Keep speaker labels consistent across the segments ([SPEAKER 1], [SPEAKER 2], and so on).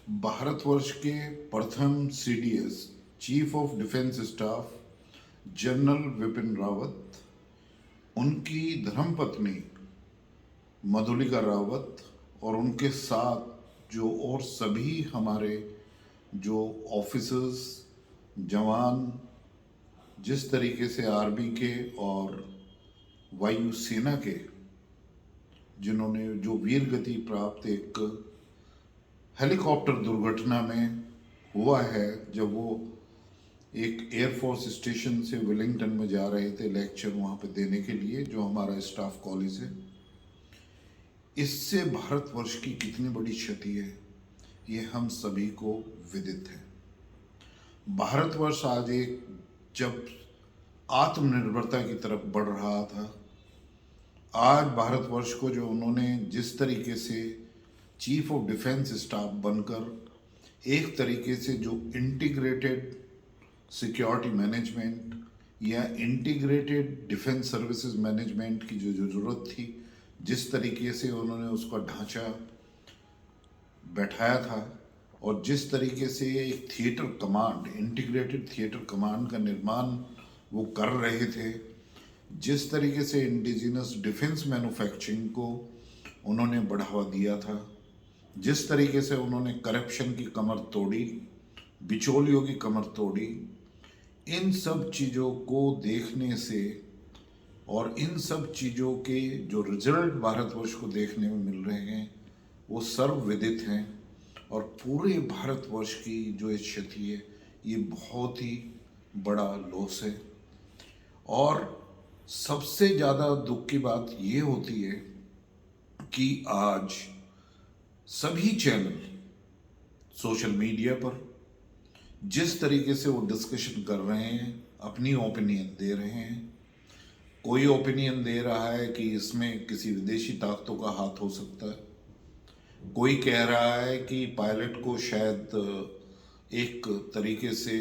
[SPEAKER 1] भारतवर्ष के प्रथम CDS chief of defence staff general Vipin Rawat, उनकी धर्मपत्नी मधुलिका रावत और उनके साथ जो और सभी हमारे जो ऑफिसर्स, जवान, जिस तरीके से आर्मी के और वायु सेना के जिन्होंने जो वीर गति प्राप्त एक हेलीकॉप्टर दुर्घटना में हुआ है, जब वो एक एयरफोर्स स्टेशन से विलिंगटन में जा रहे थे लेक्चर वहाँ पे देने के लिए, जो हमारा स्टाफ कॉलेज है। इससे भारतवर्ष की कितनी बड़ी क्षति है ये हम सभी को विदित है। भारतवर्ष आज एक जब आत्मनिर्भरता की तरफ बढ़ रहा था, आज भारतवर्ष को जो उन्होंने जिस तरीके से चीफ ऑफ डिफेंस स्टाफ बनकर एक तरीके से जो इंटीग्रेटेड सिक्योरिटी मैनेजमेंट या इंटीग्रेटेड डिफेंस सर्विसेज मैनेजमेंट की जो ज़रूरत थी, जिस तरीके से उन्होंने उसका ढांचा बैठाया था और जिस तरीके से एक theatre command, integrated theatre command का निर्माण वो कर रहे थे, जिस तरीके से इंडिजिनस डिफेंस मैन्युफैक्चरिंग को उन्होंने बढ़ावा दिया था, जिस तरीके से उन्होंने करप्शन की कमर तोड़ी, बिचौलियों की कमर तोड़ी, इन सब चीज़ों को देखने से और इन सब चीज़ों के जो रिजल्ट भारतवर्ष को देखने में मिल रहे हैं वो सर्वविदित हैं। और पूरे भारतवर्ष की जो ये क्षति है ये बहुत ही बड़ा लॉस है। और सबसे ज़्यादा दुख की बात ये होती है कि आज सभी चैनल सोशल मीडिया पर जिस तरीके से वो डिस्कशन कर रहे हैं, अपनी ओपिनियन दे रहे हैं। कोई ओपिनियन दे रहा है कि इसमें किसी विदेशी ताकतों का हाथ हो सकता है, कोई कह रहा है कि पायलट को शायद एक तरीके से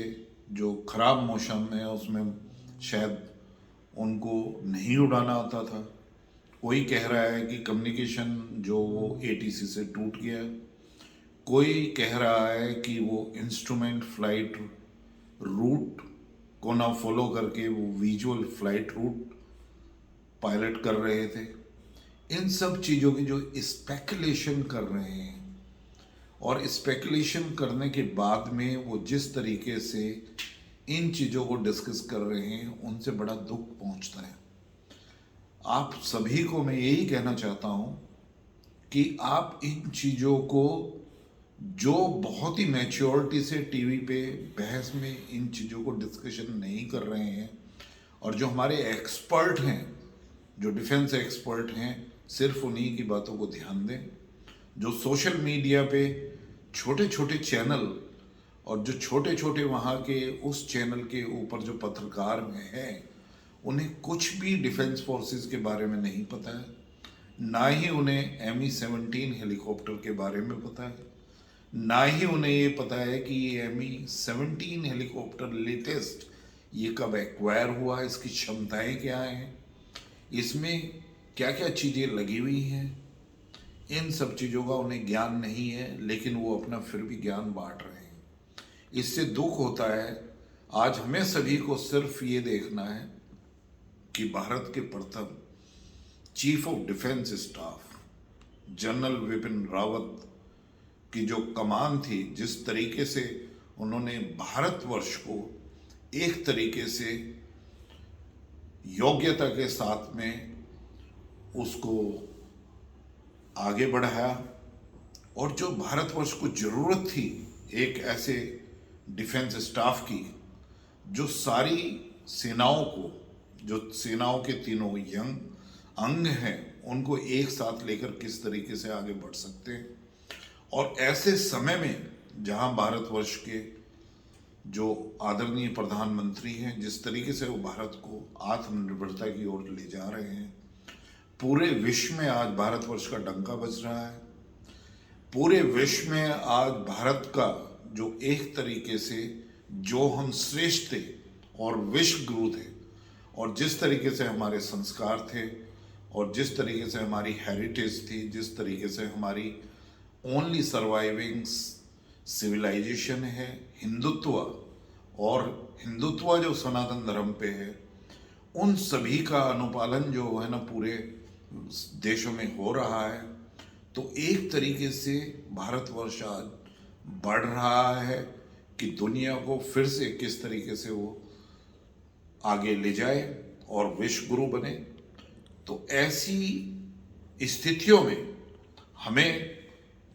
[SPEAKER 1] जो खराब मौसम है उसमें शायद उनको नहीं उड़ाना आता था, कोई कह रहा है कि कम्युनिकेशन जो वो एटीसी से टूट गया, कोई कह रहा है कि वो इंस्ट्रूमेंट फ्लाइट रूट को ना फॉलो करके वो विजुअल फ्लाइट रूट पायलट कर रहे थे। इन सब चीज़ों की जो स्पेकुलेशन कर रहे हैं और स्पेकुलेशन करने के बाद में वो जिस तरीके से इन चीज़ों को डिस्कस कर रहे हैं, उनसे बड़ा दुख पहुंचता है। आप सभी को मैं यही कहना चाहता हूं कि आप इन चीज़ों को जो बहुत ही मैच्योरिटी से टीवी पे बहस में इन चीज़ों को डिस्कशन नहीं कर रहे हैं, और जो हमारे एक्सपर्ट हैं, जो डिफेंस एक्सपर्ट हैं, सिर्फ उन्हीं की बातों को ध्यान दें। जो सोशल मीडिया पे छोटे छोटे चैनल और जो छोटे छोटे वहाँ के उस चैनल के ऊपर जो पत्रकार हैं, उन्हें कुछ भी डिफेंस फोर्सेस के बारे में नहीं पता है, ना ही उन्हें ME-17 हेलीकॉप्टर के बारे में पता है, ना ही उन्हें ये पता है कि ये ME-17 हेलीकॉप्टर लेटेस्ट ये कब एक्वायर हुआ, इसकी क्षमताएं क्या हैं, इसमें क्या क्या चीज़ें लगी हुई हैं। इन सब चीज़ों का उन्हें ज्ञान नहीं है, लेकिन वो अपना फिर भी ज्ञान बांट रहे हैं। इससे दुख होता है। आज हमें सभी को सिर्फ ये देखना है कि भारत के प्रथम chief of defence staff general Vipin Rawat की जो कमान थी, जिस तरीके से उन्होंने भारतवर्ष को एक तरीके से योग्यता के साथ में उसको आगे बढ़ाया, और जो भारतवर्ष को ज़रूरत थी एक ऐसे डिफेंस स्टाफ की जो सारी सेनाओं को, जो सेनाओं के तीनों यंग अंग हैं, उनको एक साथ लेकर किस तरीके से आगे बढ़ सकते हैं। और ऐसे समय में जहां भारतवर्ष के जो आदरणीय प्रधानमंत्री हैं, जिस तरीके से वो भारत को आत्मनिर्भरता की ओर ले जा रहे हैं, पूरे विश्व में आज भारतवर्ष का डंका बज रहा है। पूरे विश्व में आज भारत का जो एक तरीके से जो हम श्रेष्ठ थे और विश्व गुरु थे, और जिस तरीके से हमारे संस्कार थे और जिस तरीके से हमारी हेरिटेज थी, जिस तरीके से हमारी ओनली सर्वाइविंग सिविलाइजेशन है, हिंदुत्व, और हिंदुत्व जो सनातन धर्म पे है, उन सभी का अनुपालन जो है ना पूरे देशों में हो रहा है। तो एक तरीके से भारतवर्ष आज बढ़ रहा है कि दुनिया को फिर से किस तरीके से वो आगे ले जाए और विश्व गुरु बने। तो ऐसी स्थितियों में हमें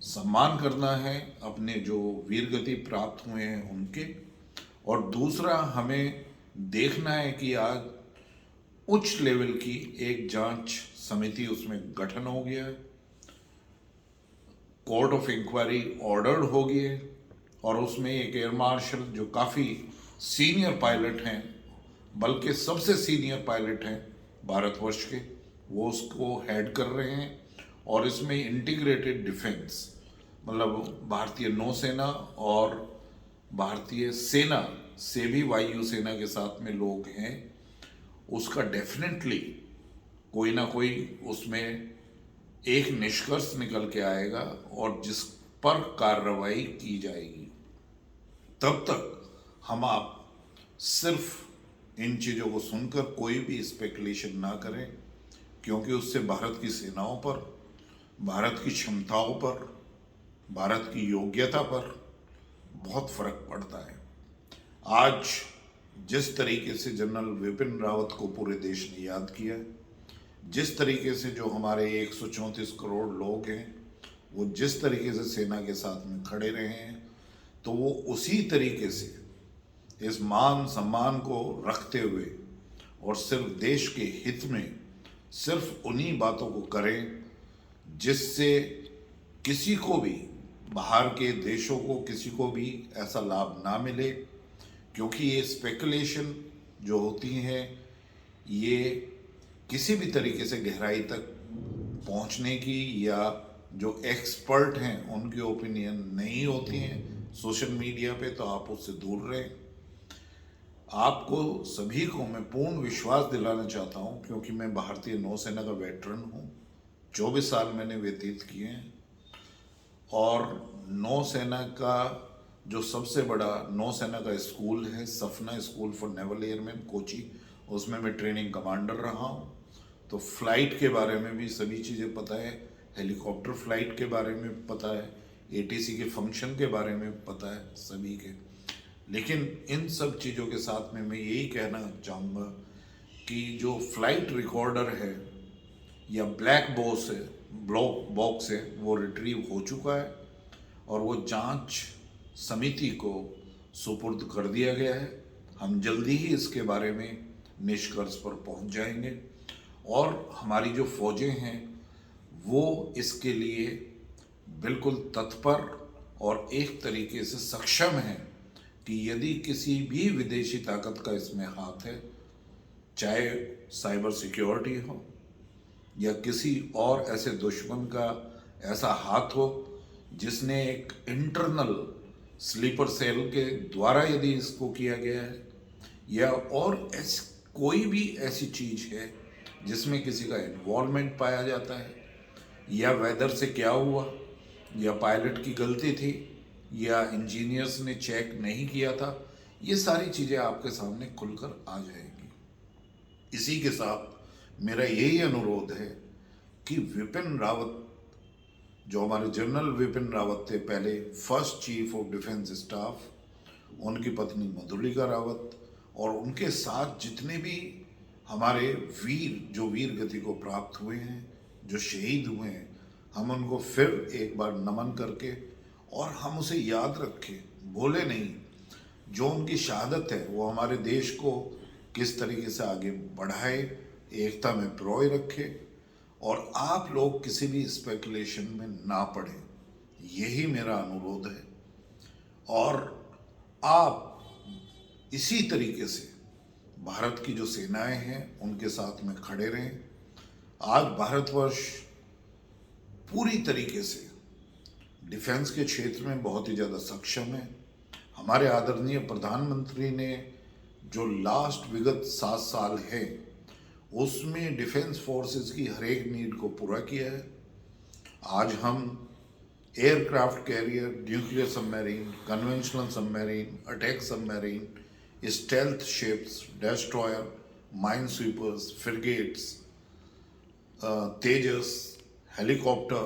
[SPEAKER 1] सम्मान करना है अपने जो वीर गति प्राप्त हुए हैं उनके, और दूसरा हमें देखना है कि आज उच्च लेवल की एक जांच समिति उसमें गठन हो गया है, कोर्ट ऑफ इंक्वायरी ऑर्डर्ड हो गई है, और उसमें एक एयर मार्शल जो काफ़ी सीनियर पायलट हैं, बल्कि सबसे सीनियर पायलट हैं भारतवर्ष के, वो उसको हेड कर रहे हैं। और इसमें इंटीग्रेटेड डिफेंस, मतलब भारतीय नौसेना और भारतीय सेना से भी वायुसेना के साथ में लोग हैं, उसका डेफिनेटली कोई ना कोई उसमें एक निष्कर्ष निकल के आएगा और जिस पर कार्रवाई की जाएगी। तब तक हम आप सिर्फ इन चीज़ों को सुनकर कोई भी स्पेकुलेशन ना करें, क्योंकि उससे भारत की सेनाओं पर, भारत की क्षमताओं पर, भारत की योग्यता पर बहुत फर्क पड़ता है। आज जिस तरीके से जनरल विपिन रावत को पूरे देश ने याद किया, जिस तरीके से जो हमारे 134 करोड़ लोग हैं वो जिस तरीके से सेना के साथ में खड़े रहे हैं, तो वो उसी तरीके से इस मान सम्मान को रखते हुए और सिर्फ देश के हित में सिर्फ उन्हीं बातों को करें जिससे किसी को भी, बाहर के देशों को किसी को भी ऐसा लाभ ना मिले। क्योंकि ये स्पेकुलेशन जो होती हैं ये किसी भी तरीके से गहराई तक पहुंचने की या जो एक्सपर्ट हैं उनकी ओपिनियन नहीं होती हैं सोशल मीडिया पे, तो आप उससे दूर रहें। आपको सभी को मैं पूर्ण विश्वास दिलाना चाहता हूं, क्योंकि मैं भारतीय नौसेना का वेटरन हूं, 24 साल मैंने व्यतीत किए हैं, और नौसेना का जो सबसे बड़ा नौसेना का स्कूल है, सफना school for naval airmen Kochi, उसमें मैं ट्रेनिंग कमांडर रहा हूँ। तो फ्लाइट के बारे में भी सभी चीज़ें पता है, हेलीकॉप्टर फ्लाइट के बारे में पता है, एटीसी के फंक्शन के बारे में पता है सभी के। लेकिन इन सब चीज़ों के साथ में मैं यही कहना चाहूँगा कि जो फ्लाइट रिकॉर्डर है या ब्लैक बॉक्स है वो रिट्रीव हो चुका है और वो जांच समिति को सुपुर्द कर दिया गया है। हम जल्दी ही इसके बारे में निष्कर्ष पर पहुंच जाएंगे और हमारी जो फौजें हैं वो इसके लिए बिल्कुल तत्पर और एक तरीके से सक्षम हैं कि यदि किसी भी विदेशी ताकत का इसमें हाथ है, चाहे साइबर सिक्योरिटी हो या किसी और ऐसे दुश्मन का ऐसा हाथ हो जिसने एक इंटरनल स्लीपर सेल के द्वारा यदि इसको किया गया है, या और कोई भी ऐसी चीज़ है जिसमें किसी का इन्वॉल्वमेंट पाया जाता है, या वेदर से क्या हुआ, या पायलट की गलती थी, या इंजीनियर्स ने चेक नहीं किया था, ये सारी चीज़ें आपके सामने खुलकर आ जाएंगी। इसी के साथ मेरा यही अनुरोध है कि विपिन रावत, जो हमारे जनरल विपिन रावत थे पहले first chief of defence staff, उनकी पत्नी मधुलिका रावत और उनके साथ जितने भी हमारे वीर जो वीर गति को प्राप्त हुए हैं, जो शहीद हुए हैं, हम उनको फिर एक बार नमन करके और हम उसे याद रखें, भूले नहीं। जो उनकी शहादत है वो हमारे देश को किस तरीके से आगे बढ़ाए, एकता में पिरोए रखे, और आप लोग किसी भी स्पेकुलेशन में ना पड़े, यही मेरा अनुरोध है। और आप इसी तरीके से भारत की जो सेनाएं हैं उनके साथ में खड़े रहें। आज भारतवर्ष पूरी तरीके से डिफेंस के क्षेत्र में बहुत ही ज़्यादा सक्षम है। हमारे आदरणीय प्रधानमंत्री ने जो लास्ट विगत 7 साल है उसमें डिफेंस फोर्सेस की हर एक नीड को पूरा किया है। आज हम aircraft carrier, nuclear submarine, conventional submarine, attack submarine, stealth ships, destroyer, minesweepers, frigates, Tejas, helicopter,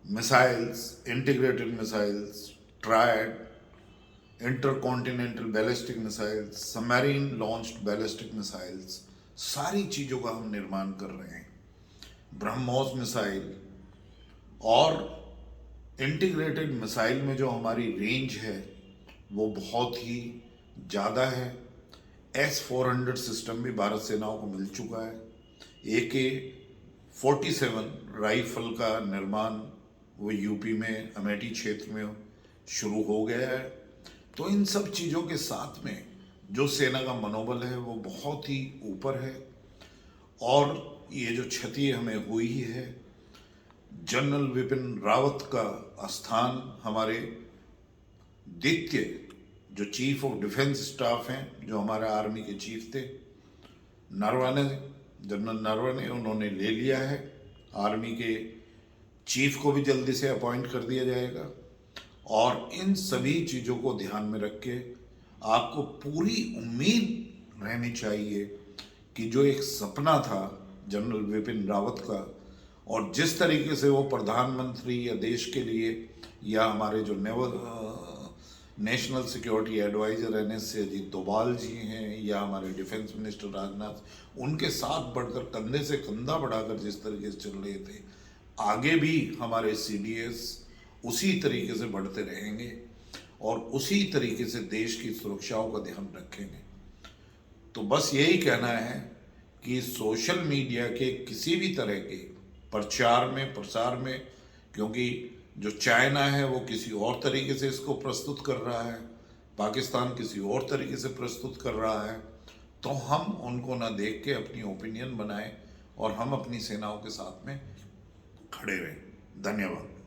[SPEAKER 1] missiles, integrated missiles, triad, intercontinental ballistic missiles, submarine launched ballistic missiles, सारी चीज़ों का हम निर्माण कर रहे हैं। ब्रह्मोस मिसाइल और इंटीग्रेटेड मिसाइल में जो हमारी रेंज है वो बहुत ही ज़्यादा है। S-400 सिस्टम भी भारत सेनाओं को मिल चुका है। AK-47 राइफल का निर्माण वो यूपी में अमेठी क्षेत्र में शुरू हो गया है। तो इन सब चीज़ों के साथ में जो सेना का मनोबल है वो बहुत ही ऊपर है। और ये जो क्षति हमें हुई है, जनरल विपिन रावत का स्थान हमारे द्वितीय जो चीफ ऑफ डिफेंस स्टाफ हैं, जो हमारे आर्मी के चीफ थे, नरवणे, जनरल नरवणे, उन्होंने ले लिया है। आर्मी के चीफ को भी जल्दी से अपॉइंट कर दिया जाएगा। और इन सभी चीज़ों को ध्यान में रख के आपको पूरी उम्मीद रहनी चाहिए कि जो एक सपना था जनरल विपिन रावत का, और जिस तरीके से वो प्रधानमंत्री या देश के लिए या हमारे जो नेशनल सिक्योरिटी एडवाइजर NS से अजीत डोभाल जी हैं, या हमारे डिफेंस मिनिस्टर राजनाथ, उनके साथ बढ़कर कंधे से कंधा बढ़ाकर जिस तरीके से चल रहे थे, आगे भी हमारे CDS उसी तरीके से बढ़ते रहेंगे और उसी तरीके से देश की सुरक्षाओं का ध्यान रखेंगे। तो बस यही कहना है कि सोशल मीडिया के किसी भी तरह के प्रचार में, प्रसार में, क्योंकि जो चाइना है वो किसी और तरीके से इसको प्रस्तुत कर रहा है, पाकिस्तान किसी और तरीके से प्रस्तुत कर रहा है, तो हम उनको ना देख के अपनी ओपिनियन बनाएं और हम अपनी सेनाओं के साथ में खड़े रहें। धन्यवाद।